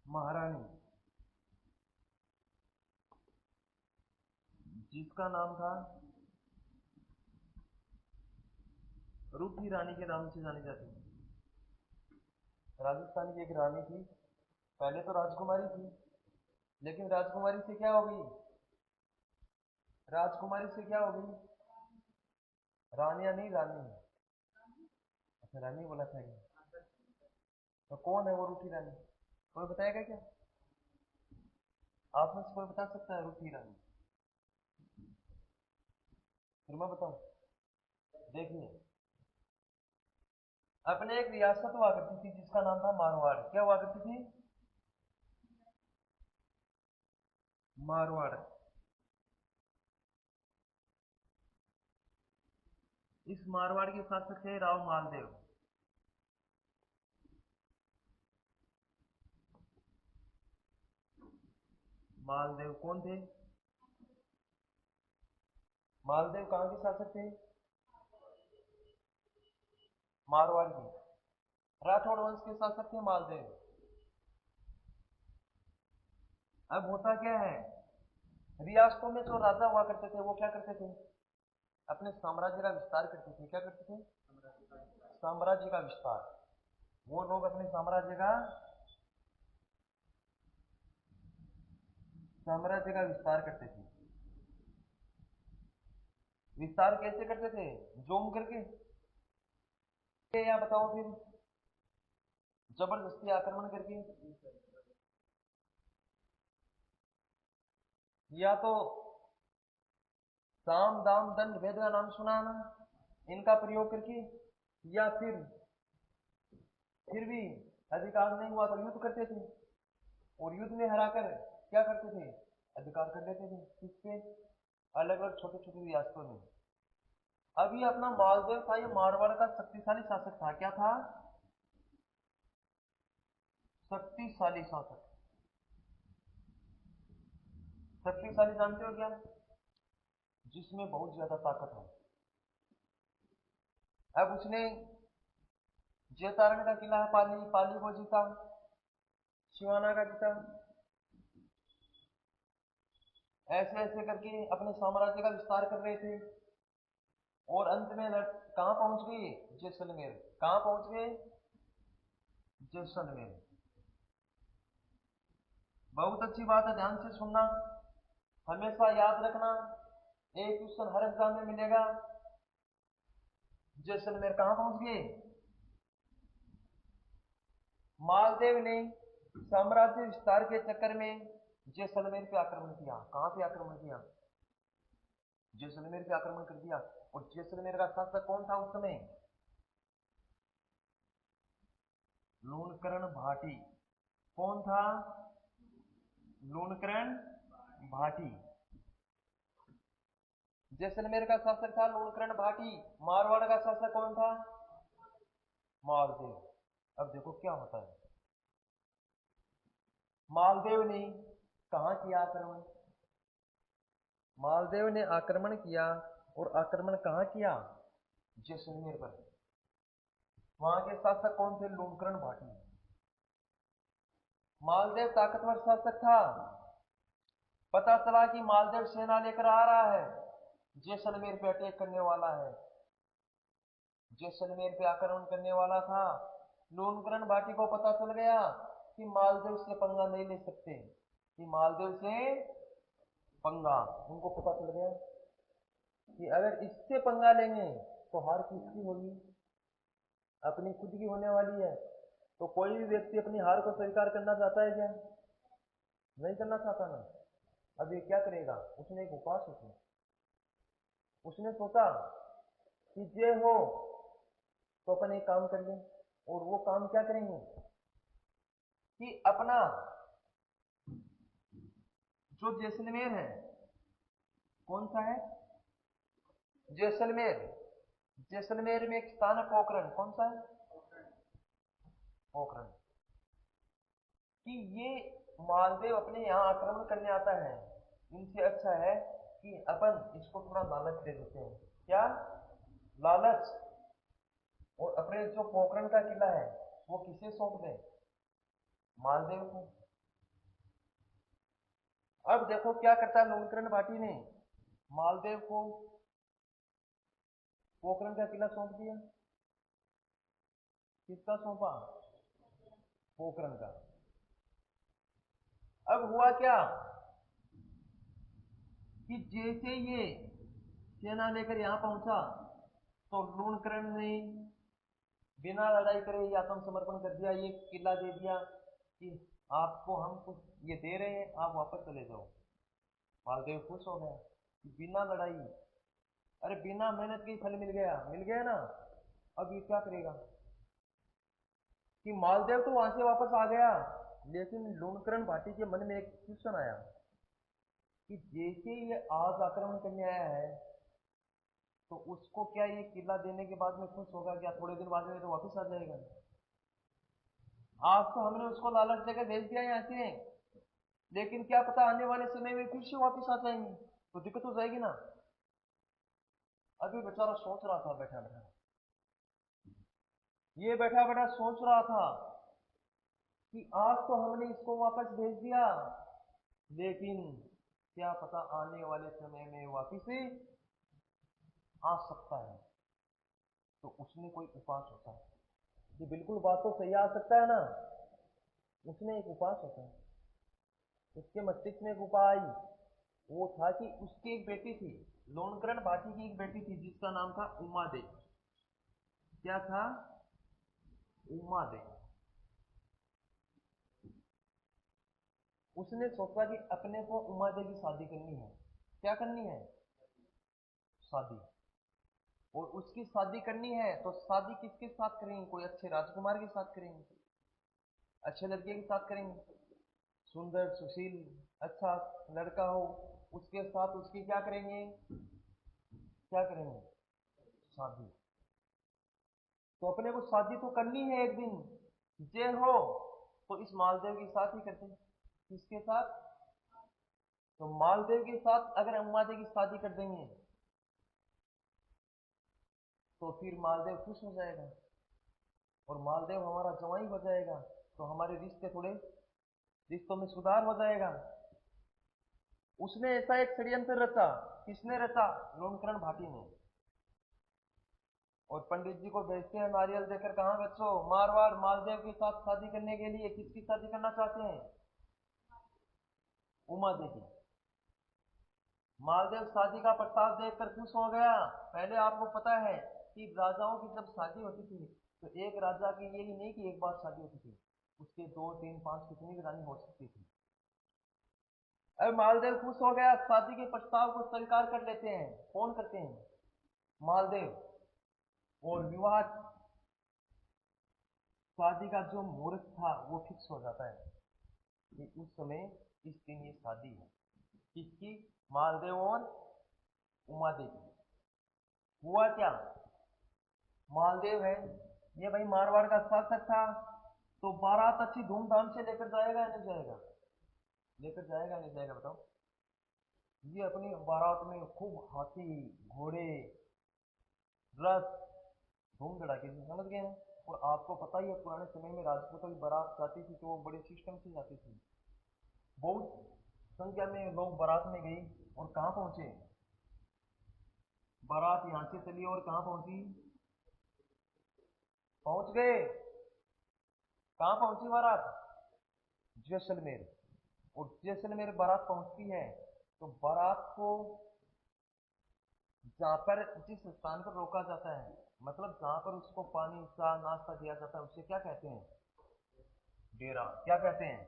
महारानी जिसका नाम था रूठी रानी के नाम से जानी जाती है। राजस्थान की एक रानी थी, पहले तो राजकुमारी थी, लेकिन राजकुमारी से क्या हो गई? राजकुमारी से क्या हो गई? रानिया नहीं, रानी। अच्छा, रानी बोला था क्या? तो कौन है वो रूठी रानी? कोई बताएगा क्या? आप में से कोई बता सकता है रूठी रानी? फिर मैं बताऊं? देखिए, अपने एक रियासत हुआ करती थी जिसका नाम था मारवाड़। क्या हुआ करती थी? मारवाड़। इस मारवाड़ के शासक थे राव मालदेव। मालदेव कौन थे? मालदेव कहाँ के शासक थे? मारवाड़ के। राठौड़ वंश के शासक थे मालदेव। अब होता क्या है, रियासतों में जो राजा हुआ करते थे वो क्या करते थे? अपने साम्राज्य का विस्तार करते थे। क्या करते थे? साम्राज्य का विस्तार। वो लोग अपने साम्राज्य का विस्तार करते थे। विस्तार कैसे करते थे? जोम करके? या बताओ फिर, जबरदस्ती आक्रमण करके? या तो साम दाम दंड भेद का नाम सुना है ना, इनका प्रयोग करके? या फिर भी अधिकार नहीं हुआ तो युद्ध करते थे, और युद्ध में हराकर क्या करते थे? अधिकार कर लेते थे। किसके? अलग अलग छोटे छोटे रियासतों में। अब ये अपना मालदेव था, ये मारवाड़ का शक्तिशाली शासक था। क्या था? शक्तिशाली शासक। शक्तिशाली जानते हो क्या? जिसमें बहुत ज्यादा ताकत है। अब उसने जैतारण का किला है पाली, पाली को जीता, सिवाना का जीता, ऐसे ऐसे करके अपने साम्राज्य का विस्तार कर रहे थे। और अंत में कहां पहुंच गए? जैसलमेर। कहां पहुंच गए? जैसलमेर। बहुत अच्छी बात है, ध्यान से सुनना, हमेशा याद रखना। एक क्वेश्चन हर एग्जाम में मिलेगा। जैसलमेर कहां पहुंच गए? मालदेव ने साम्राज्य विस्तार के चक्कर में जैसलमेर पे आक्रमण किया। कहां पे आक्रमण किया? जैसलमेर पे आक्रमण कर दिया। और जैसलमेर का शासक कौन था उस समय? लूणकरण भाटी। कौन था? लूणकरण भाटी। जैसलमेर का शासक था लूणकरण भाटी। मारवाड़ का शासक कौन था? मालदेव। अब देखो क्या होता है। मालदेव ने कहा किया आक्रमण? मालदेव ने आक्रमण किया, और आक्रमण कहां किया? जैसलमेर पर। वहां के शासक कौन थे? लूणकरण भाटी। मालदेव ताकतवर शासक था। पता चला कि मालदेव सेना लेकर आ रहा है, जैसलमेर पे अटैक करने वाला है, जैसलमेर पे आक्रमण करने वाला था। लूणकरण भाटी को पता चल गया कि मालदेव से पंगा नहीं ले सकते, कि मालदेव से पंगा, उनको पता चल गया कि अगर इससे पंगा लेंगे तो हार किसकी होगी? अपनी खुद की होने वाली है। तो कोई भी व्यक्ति अपनी हार को स्वीकार करना चाहता है क्या? नहीं करना चाहता ना। अब ये क्या करेगा? उसने एक उपाय सोचा। उसने सोचा कि जे हो तो अपन एक काम कर लें। और वो काम क्या करेंगे कि अपना जो जैसलमेर है, कौन सा है? जैसलमेर। जैसलमेर में एक स्थान है पोखरण। कौन सा है? पोखरण। कि ये मालदेव अपने यहाँ आक्रमण करने आता है, इनसे अच्छा है कि अपन इसको थोड़ा लालच दे देते हैं। क्या? लालच। और अपने जो पोखरण का किला है वो किसे सौंप दें? मालदेव को। अब देखो क्या करता है लूणकरण भाटी ने, मालदेव को पोखरण का किला सौंप दिया। किसका सौंपा? पोखरण का। अब हुआ क्या कि जैसे ये सेना लेकर यहां पहुंचा तो लूणकरण ने बिना लड़ाई करे ये आत्मसमर्पण कर दिया, ये किला दे दिया कि आपको हम कुछ ये दे रहे हैं, आप वापस चले जाओ। मालदेव खुश हो गया कि बिना लड़ाई, अरे बिना मेहनत के फल मिल गया ना। अब ये क्या करेगा कि मालदेव तो वहां से वापस आ गया, लेकिन लूणकरण भाटी के मन में एक क्वेश्चन आया कि जैसे ये आज आक्रमण करने आया है तो उसको क्या ये किला देने के बाद में खुश होगा क्या? थोड़े दिन बाद में तो वापस आ जाएगा। आज तो हमने उसको लालच देकर भेज दिया यहाँ से, लेकिन क्या पता आने वाले समय में फिर से वापस आ जाएंगे तो दिक्कत हो जाएगी ना। अभी बेचारा सोच रहा था बैठा बैठा, ये बैठा बैठा सोच रहा था कि आज तो हमने इसको वापस भेज दिया, लेकिन क्या पता आने वाले समय में वापस ही आ सकता है। तो उसने कोई उपाय सोचा। ये बिल्कुल बात तो सही, आ सकता है ना। उसने एक उपाय सोचा, उसके मस्तिष्क में एक उपाय आई। वो था कि उसकी एक बेटी थी, लूणकरण भाटी की एक बेटी थी जिसका नाम था उमा देवी। क्या था? उमा देवी। उसने सोचा कि अपने को उमा देवी की शादी करनी है। क्या करनी है? शादी। और उसकी शादी करनी है तो शादी किसके साथ करेंगे? कोई अच्छे राजकुमार के साथ करेंगे, अच्छे लड़के के साथ करेंगे, सुंदर सुशील अच्छा लड़का हो, उसके साथ उसकी क्या करेंगे? क्या करेंगे? शादी। तो अपने को शादी तो करनी है एक दिन, जे हो तो इस मालदेव के साथ ही करते हैं। किसके साथ? तो मालदेव के साथ अगर अम्मा देवी की शादी कर देंगे तो फिर मालदेव खुश हो जाएगा और मालदेव हमारा जवाई हो जाएगा, तो हमारे रिश्ते थोड़े रिश्तों में सुधार हो जाएगा। उसने ऐसा एक षड्यंत्र रचा। किसने रचा? लूणकरण भाटी ने। और पंडित जी को भेजते हैं नारियल देकर, कहां बच्चों? मारवाड़ मालदेव के साथ शादी करने के लिए। किसकी शादी करना चाहते हैं? उमा देवी। मालदेव शादी का प्रस्ताव देखकर खुश हो गया। पहले आपको पता है कि राजाओं की जब शादी होती थी तो एक राजा की यही नहीं कि एक बार शादी होती थी, उसके 2 3 5 कितनी भी रानी हो सकती थी। अब मालदेव खुश हो गया, शादी के प्रस्ताव को स्वीकार कर लेते हैं। कौन करते हैं? मालदेव। और विवाह शादी का जो मुहूर्त था वो फिक्स हो जाता है कि उस समय इस दिन ये शादी है। किसकी? मालदेव और उमा देवी। हुआ क्या? मालदेव है ये भाई मारवाड़ का शासक था, तो बारात अच्छी धूमधाम से लेकर जाएगा या नहीं जाएगा? लेकर जाएगा या नहीं जाएगा बताओ? ये अपनी बारात में खूब हाथी घोड़े रथ धूम धड़ाके से, समझ गए ना। और आपको पता ही है पुराने समय में राजपूतों की बारात जाती थी तो वो बड़े सिस्टम से जाती थी। बहुत संख्या में लोग बारात में गई और कहाँ पहुंचे? बारात यहां से चली और कहाँ पहुंची? पहुंच गए। कहाँ पहुंची बारात? जैसलमेर। और जैसलमेर बारात पहुंचती है तो बारात को जहां पर जिस स्थान पर रोका जाता है, मतलब जहां पर उसको पानी सा नाश्ता दिया जाता है, उसे क्या कहते हैं? डेरा। क्या कहते हैं?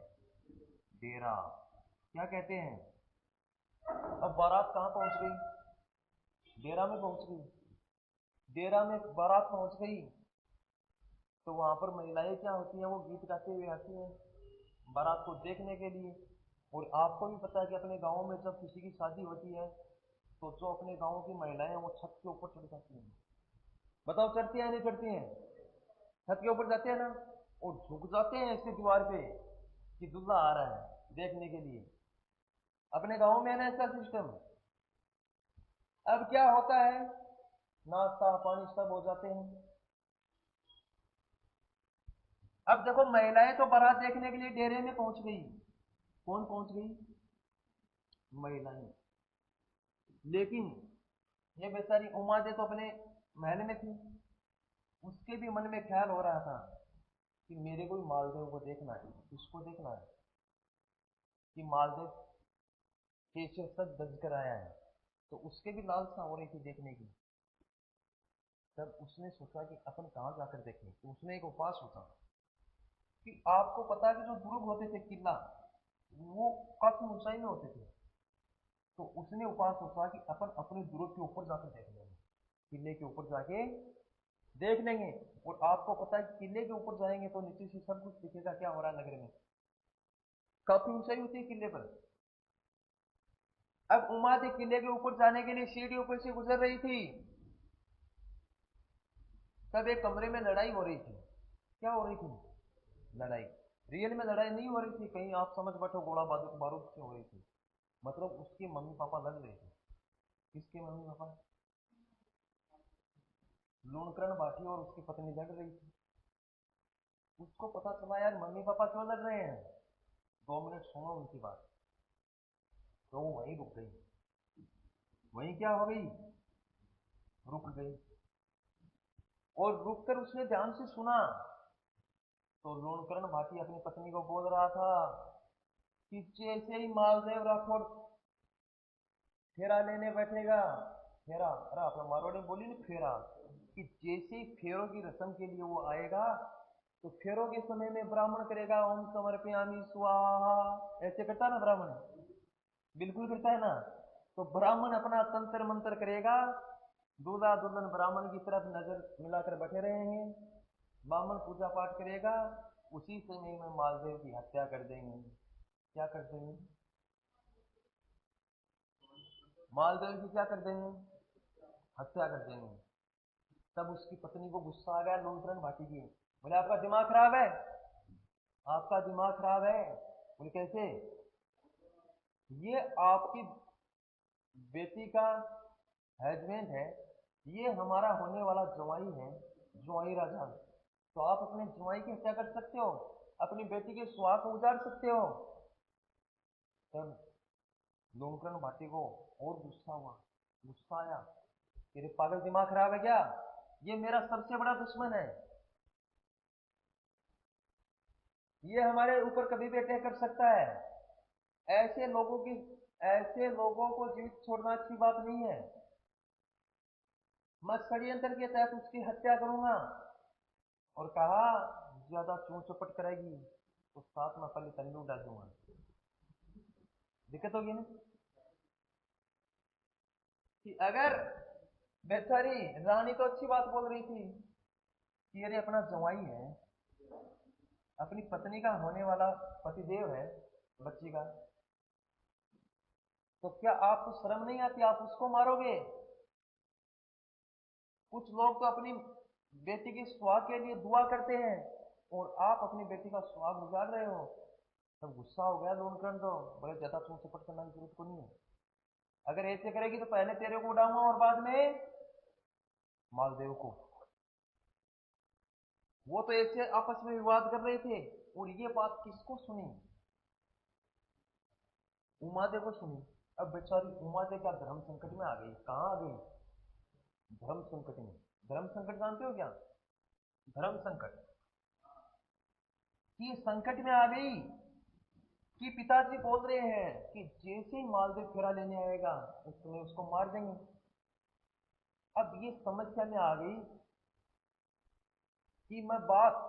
डेरा। क्या कहते हैं? अब बारात कहाँ पहुंच गई? डेरा में पहुंच गई। डेरा में बारात पहुंच गई तो वहां पर महिलाएं क्या होती हैं? वो गीत गाते हुए आती हैं बारात को देखने के लिए। और आपको भी पता है कि अपने गाँव में जब किसी की शादी होती है तो जो अपने गाँव की महिलाएं हैं वो छत के ऊपर चढ़ जाती हैं। बताओ चढ़ती हैं या नहीं चढ़ती हैं? छत के ऊपर जाते हैं ना, और झुक जाते हैं इसके दीवार पे कि दूल्हा आ रहा है देखने के लिए। अपने गाँव में है ना ऐसा सिस्टम। अब क्या होता है? नाश्ता पानी सब हो जाते हैं। अब देखो महिलाएं तो बारात देखने के लिए डेरे में पहुंच गई। कौन पहुंच गई? महिलाएं। लेकिन ये बेचारी उमा दे तो अपने महल में थी, उसके भी मन में ख्याल हो रहा था कि मेरे को भी मालदेव को देखना है। किसको देखना है? कि मालदेव कैसे सच दज कर आया है, तो उसके भी लालसा हो रही थी देखने की। तब उसने सोचा कि अपन कहाँ जाकर देखें, तो उसने एक उपाय सोचा कि आपको पता है कि जो दुर्ग होते थे किला, वो काफी ऊंचाई में होते थे। तो उसने उपाय सोचा कि अपन अपने दुर्ग के ऊपर जाकर देख लेंगे, किले के ऊपर जाके देख लेंगे। और आपको पता है किले के ऊपर जाएंगे तो नीचे से सब कुछ दिखेगा क्या हो रहा है नगर में, काफी ऊंचाई होती है किले पर। अब उमा थी किले के ऊपर जाने के लिए सीढ़ियों पर से गुजर रही थी, तब एक कमरे में लड़ाई हो रही थी। क्या हो रही थी? लड़ाई। रियल में लड़ाई नहीं हो रही थी, कहीं आप समझ बैठो गोला बारूद बारूद से हो रही थी। मतलब उसके मम्मी पापा लड़ रहे थे। किसके मम्मी पापा? लूणकरण भाटी और उसकी पत्नी लड़ रही थी। उसको पता चला यार मम्मी पापा क्यों लड़ रहे हैं, 2 मिनट सुनो उनकी बात। तो वो वहीं रुक गई। वहीं क्या हो गई? रुक गई। और रुककर उसने ध्यान से सुना, तो लूणकरण भाटी अपनी पत्नी को बोल रहा था कि जैसे ही मालदेव राठौड़ फेरा लेने बैठेगा, फेरा, अरे आप मारवाड़ी बोली ना फेरा, कि जैसे ही फेरों की रस्म के लिए वो आएगा, तो फेरों के समय में ब्राह्मण करेगा ओम समर्पयामि स्वाहा, ऐसे करता है ना ब्राह्मण, बिल्कुल करता है ना। तो ब्राह्मण अपना तंत्र मंत्र करेगा, दूल्हा दुल्हन ब्राह्मण की तरफ नजर मिलाकर बैठे रहेंगे, ब्राह्मण पूजा पाठ करेगा, उसी समय में मालदेव की हत्या कर देंगे। क्या कर देंगे? मालदेव की क्या कर देंगे? हत्या कर देंगे। तब उसकी पत्नी को गुस्सा आ गया लूणकरण भाटी की। बोले आपका दिमाग खराब है, आपका दिमाग खराब है। बोले कैसे? ये आपकी बेटी का हस्बैंड है, ये हमारा होने वाला जवाई है, जवाई राजा। तो आप अपने जवाई की हत्या कर सकते हो, अपनी बेटी के सुहाग को उजाड़ सकते हो। तब लूणकरण भाटी को और गुस्सा हुआ, गुस्सा आया, तेरे पागल दिमाग खराब है क्या, ये मेरा सबसे बड़ा दुश्मन है, ये हमारे ऊपर कभी भी अटैक कर सकता है। ऐसे लोगों की, ऐसे लोगों को जीवित छोड़ना अच्छी बात नहीं है। मैं षड्यंत्र के तहत उसकी हत्या करूंगा। और कहा ज्यादा चूं चपट करेगी तो साथ में पहले तंदूर डाल दूंगा। दिक्कत होगी ना, कि अगर बेचारी रानी तो अच्छी बात बोल रही थी कि अरे अपना जवाई है, अपनी पत्नी का होने वाला पतिदेव है बच्ची का, तो क्या आपको शर्म नहीं आती, आप उसको मारोगे? कुछ लोग तो अपनी बेटी की सुहाग के लिए दुआ करते हैं, और आप अपनी बेटी का सुहाग उजाड़ रहे हो। तब गुस्सा हो गया लूणकरण, तो बड़े ज्यादा चूं चपट करने की जरूरत को नहीं है, अगर ऐसे करेगी तो पहले तेरे को उड़ाऊंगा और बाद में मालदेव को। वो तो ऐसे आपस में विवाद कर रहे थे, और ये बात किसको सुनी? उमादे को सुनी। अब बेचारी उमादे क्या धर्म संकट में आ गई, कहां आ गई? धर्म संकट में। धर्म संकट जानते हो क्या? धर्म संकट की संकट में आ गई कि पिताजी बोल रहे हैं कि जैसे ही मालदेव फेरा लेने आएगा उस समय उसको मार देंगे। अब ये समस्या में आ गई कि मैं बात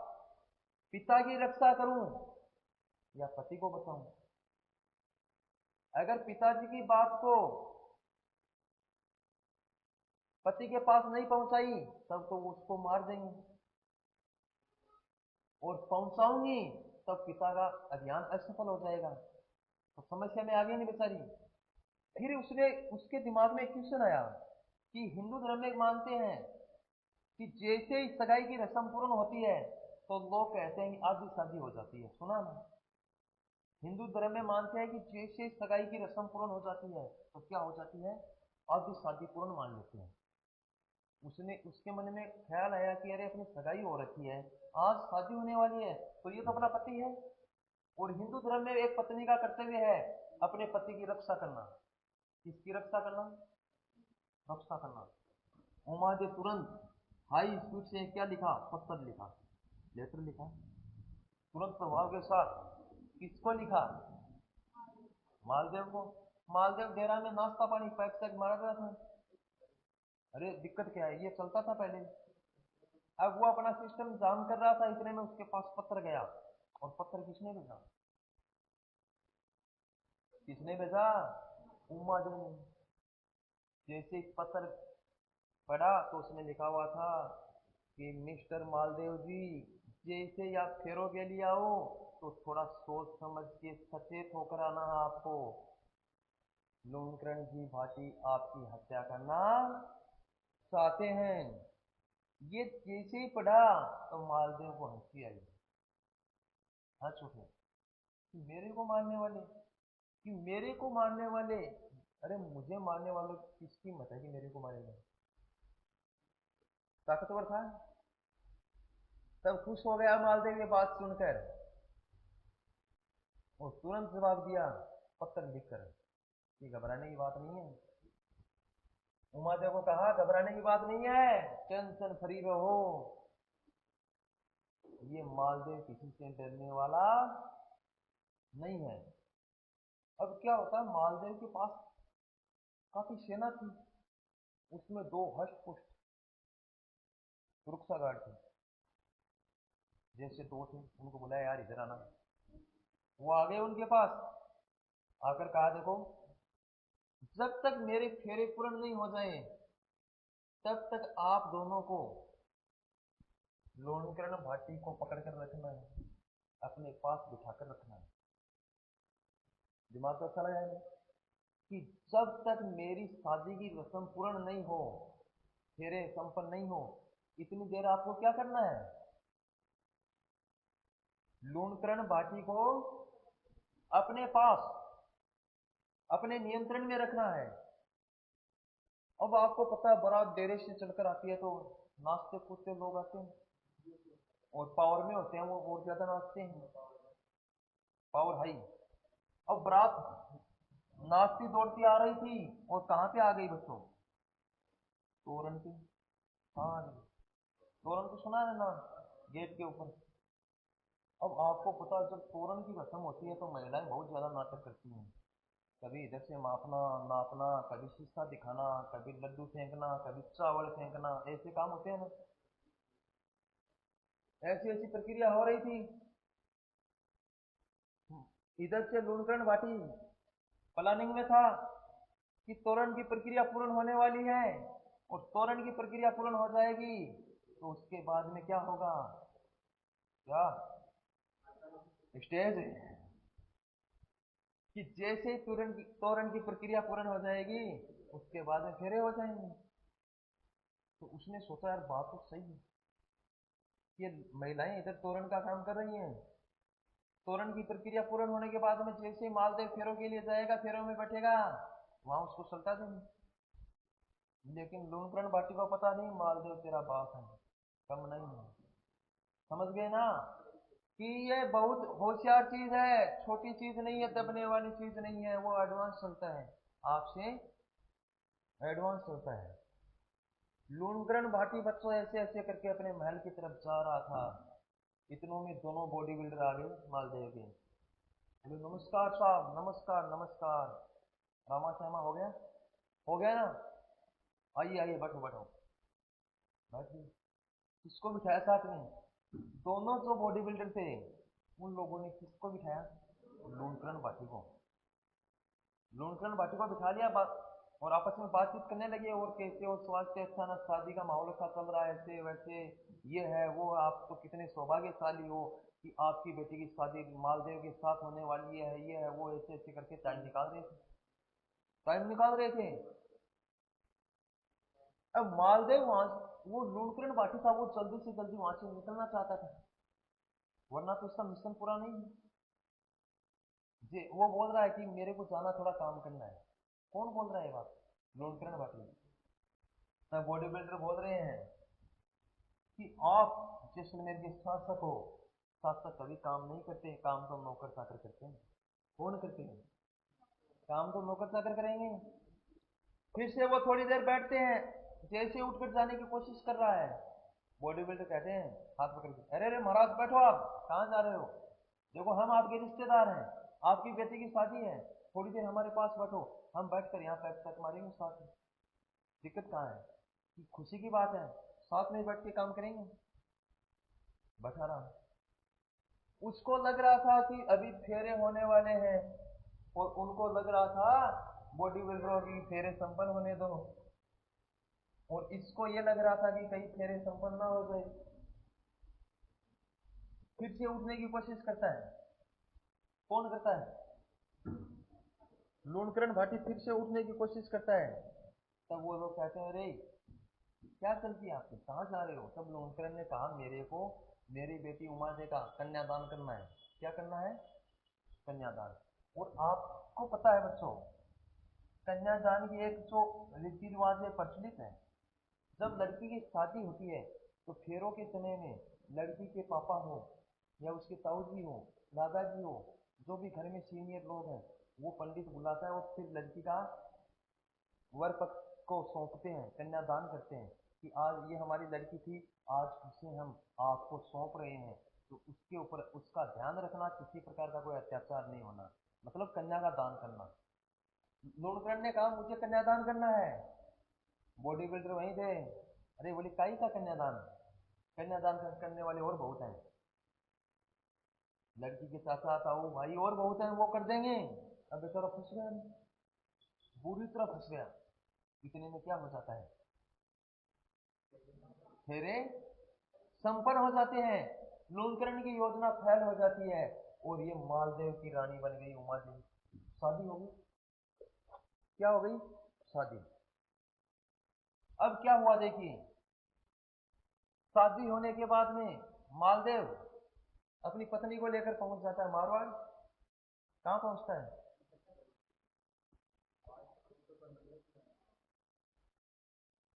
पिता की रक्षा करूं या पति को बचाऊं। अगर पिताजी की बात को पति के पास नहीं पहुंचाई तब तो उसको मार देंगे, और पहुंचाऊंगी तब पिता का अभियान असफल हो जाएगा। तो समस्या में आ गई नहीं बेचारी। फिर उसने, उसके दिमाग में एक क्वेश्चन आया कि हिंदू धर्म में मानते हैं कि जैसे ही सगाई की रस्म पूर्ण होती है तो लोग कहते हैं कि आधी शादी हो जाती है, सुना ना? हिंदू धर्म में मानते हैं कि जैसे सगाई की रस्म पूर्ण हो जाती है तो क्या हो जाती है, आधी शादी पूर्ण मान लेते हैं। उसने, उसके मन में ख्याल आया कि अरे अपनी सगाई हो रखी है, आज शादी होने वाली है, तो ये तो अपना पति है, और हिंदू धर्म में एक पत्नी का कर्तव्य है अपने पति की रक्षा करना। किसकी रक्षा करना? रक्षा करना। उमा ने तुरंत हाई स्पीड से क्या लिखा? पत्र लिखा, लेटर लिखा, तुरंत प्रभाव के साथ। किसको लिखा? मालदेव को। मालदेव डेरा में नाश्ता पानी पैक तक मार रहा था। अरे दिक्कत क्या है, ये चलता था पहले। अब वो अपना सिस्टम जाम कर रहा था, इतने में उसके पास पत्र गया। और पत्र किसने भेजा? किसने भेजा? उमा देव ने। जैसे पत्र पढ़ा तो उसमें लिखा हुआ था कि मिस्टर मालदेव जी, जैसे आप फेरों के लिए आओ तो थोड़ा सोच समझ के सचेत होकर आना। आपको लूणकरण जी भाटी आपकी हत्या करना चाहते हैं। ये जैसे ही पढ़ा तो मालदेव को हंसी आई। हंस उठे कि मेरे को मारने वाले, कि मेरे को मारने वाले। अरे मुझे मारने वालों की किसकी हिम्मत है कि मेरे को मारेगा? ताकतवर था। तब खुश हो गया मालदेव ये बात सुनकर, और तुरंत जवाब दिया पत्र लिखकर कि घबराने की बात नहीं है। उमादेव को कहा घबराने की बात नहीं है, टेंशन फ्री रहो। ये मालदेव किसी से डरने वाला नहीं है। अब क्या होता है, मालदेव के पास काफी सेना थी, उसमें 2 हष्ट पुष्ट सुरक्षा गार्ड थे। जैसे 2 थे, उनको बुलाया यार इधर आना। वो आ गए उनके पास, आकर कहा देखो जब तक मेरे फेरे पूर्ण नहीं हो जाए तब तक आप दोनों को लूणकरण भाटी को पकड़कर रखना है, अपने पास बिठाकर रखना है। दिमाग तो अच्छा लगा है कि जब तक मेरी शादी की रस्म पूर्ण नहीं हो, फेरे संपन्न नहीं हो, इतनी देर आपको क्या करना है? लूणकरण भाटी को अपने पास, अपने नियंत्रण में रखना है। अब आपको पता है बारात डेरे से चलकर आती है तो नाचते कूदते लोग आते हैं, और पावर में होते हैं वो और ज्यादा नाचते हैं, पावर हाई। अब बारात नाचती दौड़ती आ रही थी, और कहां पे आ गई बच्चों? तोरण पे। हाँ, तोरण तो सुना है ना, गेट के ऊपर। अब आपको पता है जब तोरण की रस्म होती है तो महिलाएं बहुत ज्यादा नाटक करती हैं। कभी इधर से मापना नापना, कभी शीशा दिखाना, कभी लड्डू फेंकना, कभी चावल फेंकना, ऐसे काम होते हैं ना। ऐसी ऐसी प्रक्रिया हो रही थी। इधर से लूणकरण भाटी प्लानिंग में था कि तोरण की प्रक्रिया पूर्ण होने वाली है, और तोरण की प्रक्रिया पूर्ण हो जाएगी तो उसके बाद में क्या होगा? क्या? स्टेज। कि जैसे तोरण की प्रक्रिया पूर्ण हो जाएगी उसके बाद में फेरे हो जाएंगे। तो उसने सोचा यार बात तो सही है, ये महिलाएं इधर तोरण का काम कर रही हैं, तोरण की प्रक्रिया पूर्ण होने के बाद में जैसे ही मालदेव फेरों के लिए जाएगा, फेरों में बैठेगा, वहां उसको सल्टा देंगे। लेकिन लूणकरण भाटी को पता नहीं मालदेव तेरा बाप है, कम नहीं है। समझ गए ना कि ये बहुत होशियार चीज है, छोटी चीज नहीं है, दबने वाली चीज नहीं है। वो एडवांस चलता है, आपसे एडवांस चलता है। लूणकरण भाटी बच्चों ऐसे ऐसे करके अपने महल की तरफ जा रहा था। इतनों में दोनों बॉडी बिल्डर आ गए मालदेव के। बोले नमस्कार साहब, नमस्कार नमस्कार। रामा श्यामा हो गया? हो गया ना? आइए आइए, बैठो बैठो। बैठिए। किसको बिठाया साथ में? दोनों जो बॉडी बिल्डर थे उन लोगों ने किसको बिठाया? लूणकरण भाटी को। लूणकरण भाटी को बिठा लिया, और आपस में बातचीत करने लगे, और कैसे हो, स्वास्थ्य अच्छा ना, शादी का माहौल अच्छा चल रहा है, ऐसे वैसे, ये है वो, आप तो कितने सौभाग्यशाली हो कि आपकी बेटी की शादी मालदेव के साथ होने वाली है, ये है वो, ऐसे ऐसे करके टाइम निकाल रहे थे, टाइम निकाल रहे थे। अब मालदेव वहां, वो लूणकरण भाटी था, वो जल्दी से जल्दी वहां से निकलना चाहता था, वरना तो उसका मिशन पूरा नहीं है। जी, वो बोल रहा है कि मेरे को जाना, थोड़ा काम करना है। कौन बोल रहा है बात? लूणकरण भाटी। बॉडी बिल्डर बोल रहे हैं कि आप जैसलमेर के शासक हो, साथ साथ कभी काम नहीं करते, काम तो नौकर चाकर करते हैं। कौन करते हैं? काम तो नौकर चाकर करेंगे। फिर से वो थोड़ी देर बैठते हैं, जैसे उठकर जाने की कोशिश कर रहा है, बॉडी बिल्डर कहते हैं हाथ पकड़ के, अरे अरे महाराज बैठो, आप कहाँ जा रहे हो? देखो हम आपके रिश्तेदार हैं, आपकी बेटी की शादी है, थोड़ी देर हमारे पास बैठो, हम बैठकर यहाँ पैक पैक मारेंगे साथ में। दिक्कत कहाँ है? कि खुशी की बात है, साथ में बैठ के काम करेंगे। बैठा रहा। उसको लग रहा था कि अभी फेरे होने वाले हैं, और उनको लग रहा था बॉडी बिल्डरों की फेरे संपन्न होने दो, और इसको ये लग रहा था कि कहीं फेरे संपन्न ना हो गए। फिर से उठने की कोशिश करता है। कौन करता है? लूणकरण भाटी फिर से उठने की कोशिश करता है। तब वो लोग कहते हैं, अरे क्या चलती है आपकी, कहाँ जा रहे हो? तब लूणकरण ने कहा, मेरे को मेरी बेटी उमा जी का कन्यादान करना है। क्या करना है? कन्यादान। और आपको पता है बच्चों, कन्यादान की एक जो रीति रिवाज है प्रचलित है, जब लड़की की शादी होती है तो फेरों के समय में लड़की के पापा हो या उसके ताऊ जी हो, दादाजी हो, जो भी घर में सीनियर लोग हैं, वो पंडित बुलाता है और फिर लड़की का वर पक्ष को सौंपते हैं, कन्यादान करते हैं कि आज ये हमारी लड़की थी, आज उसे हम आपको सौंप रहे हैं, तो उसके ऊपर उसका ध्यान रखना, किसी प्रकार का कोई अत्याचार नहीं होना, मतलब कन्या का दान करना। लूणकरण ने कहा, मुझे कन्यादान करना है। बॉडी बिल्डर वहीं थे, अरे बोले काई का कन्यादान? कन्यादान करने वाले और बहुत हैं, लड़की के चाचा ताऊ भाई और बहुत हैं, वो कर देंगे। अब बेचारा फंस गया, बुरी तरह फंस गया। इतने में क्या हो जाता है? फेरे संपन्न हो जाते हैं, लूणकरण की योजना फैल हो जाती है, और ये मालदेव की रानी बन गई उमा देवी। शादी हो गई। क्या हो गई? शादी। अब क्या हुआ देखिए, शादी होने के बाद में मालदेव अपनी पत्नी को लेकर पहुंच जाता है मारवाड़। कहां पहुंचता है?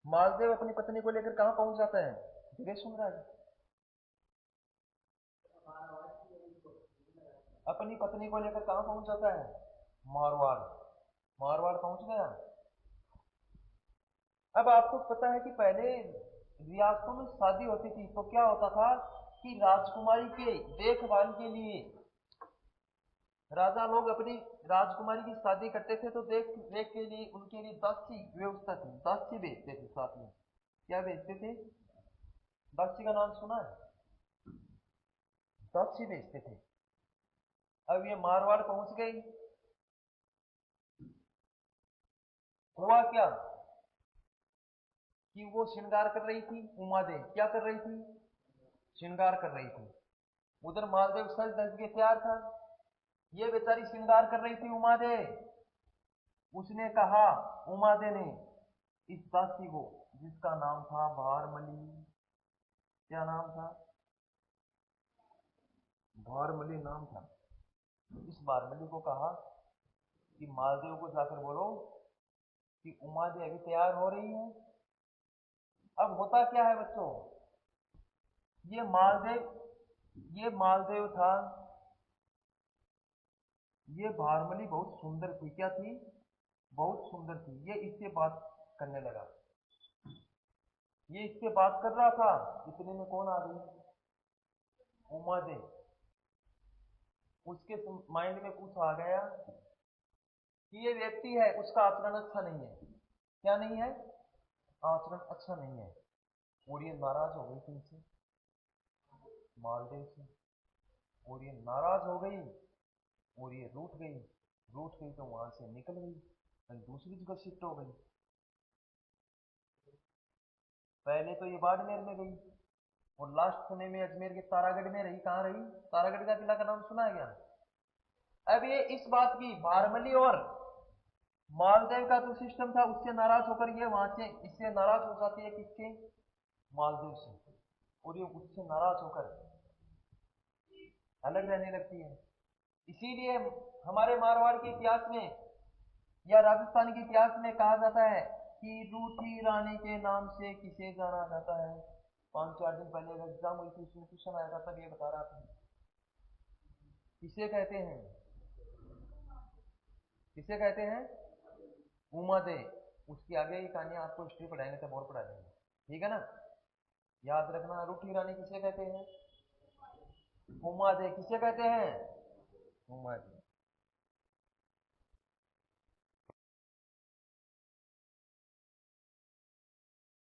मालदेव अपनी पत्नी को लेकर कहां पहुंच जाता है? जगह सुन रहा है? अपनी पत्नी को लेकर कहां पहुंच जाता है? मारवाड़। मारवाड़ पहुंच गया। अब आपको पता है कि पहले रियासतों में शादी होती थी तो क्या होता था कि राजकुमारी के देखभाल के लिए राजा लोग अपनी राजकुमारी की शादी करते थे, तो देख रेख के लिए उनके लिए दासी व्यवस्था थी, दासी भेजते थे साथ में। क्या भेजते थे? दासी का नाम सुना है? दासी भेजते थे। अब ये मारवाड़ पहुंच गई। हुआ क्या कि वो श्रृंगार कर रही थी, उमादेव क्या कर रही थी? श्रृंगार कर रही थी। उधर मालदेव सज धज के तैयार था, ये बेचारी श्रृंगार कर रही थी उमादेव। उसने कहा, उमादे ने इस दासी को, जिसका नाम था भारमली, क्या नाम था? भारमली नाम था। इस भारमली को कहा कि मालदेव को जाकर बोलो कि उमादे अभी तैयार हो रही है। अब होता क्या है बच्चों, ये मालदेव था, ये भारमली बहुत सुंदर थी। क्या थी? बहुत सुंदर थी। ये इससे बात करने लगा, ये इससे बात कर रहा था, इतने में कौन आ गई? उमा दे। उसके माइंड में कुछ आ गया कि ये व्यक्ति है, उसका आचरण अच्छा नहीं है। क्या नहीं है? आचरण अच्छा नहीं है। और ये नाराज हो गई थी इनसे, मालदेव से, और ये नाराज हो गई, और ये रूठ गई। रूठ गई तो वहां से निकल गई और दूसरी जगह शिफ्ट हो गई। पहले तो ये बाड़मेर में गई, और लास्ट समय में अजमेर के तारागढ़ में रही। कहां रही? तारागढ़ का किला का नाम सुना है क्या? अब ये इस बात की भारमली और मालदेव का जो सिस्टम था उससे नाराज होकर ये वहां से इससे नाराज हो जाती है। किसके? मालदेव से। और ये उससे नाराज होकर अलग रहने लगती है। इसीलिए हमारे मारवाड़ के इतिहास में या राजस्थान के इतिहास में कहा जाता है कि रूठी रानी के नाम से किसे जाना जाता है। 5-4 दिन पहले एग्जाम हुई थी, उसमें क्वेश्चन आया था, तब ये बता रहा था। किसे कहते हैं? किसे कहते हैं? उमा दे। उसकी आगे की कहानी आपको हिस्ट्री पढ़ाएंगे तब और पढ़ा देंगे, ठीक है ना। याद रखना, रूठी रानी किसे कहते हैं? उमा दे। किसे कहते हैं? उमा दे।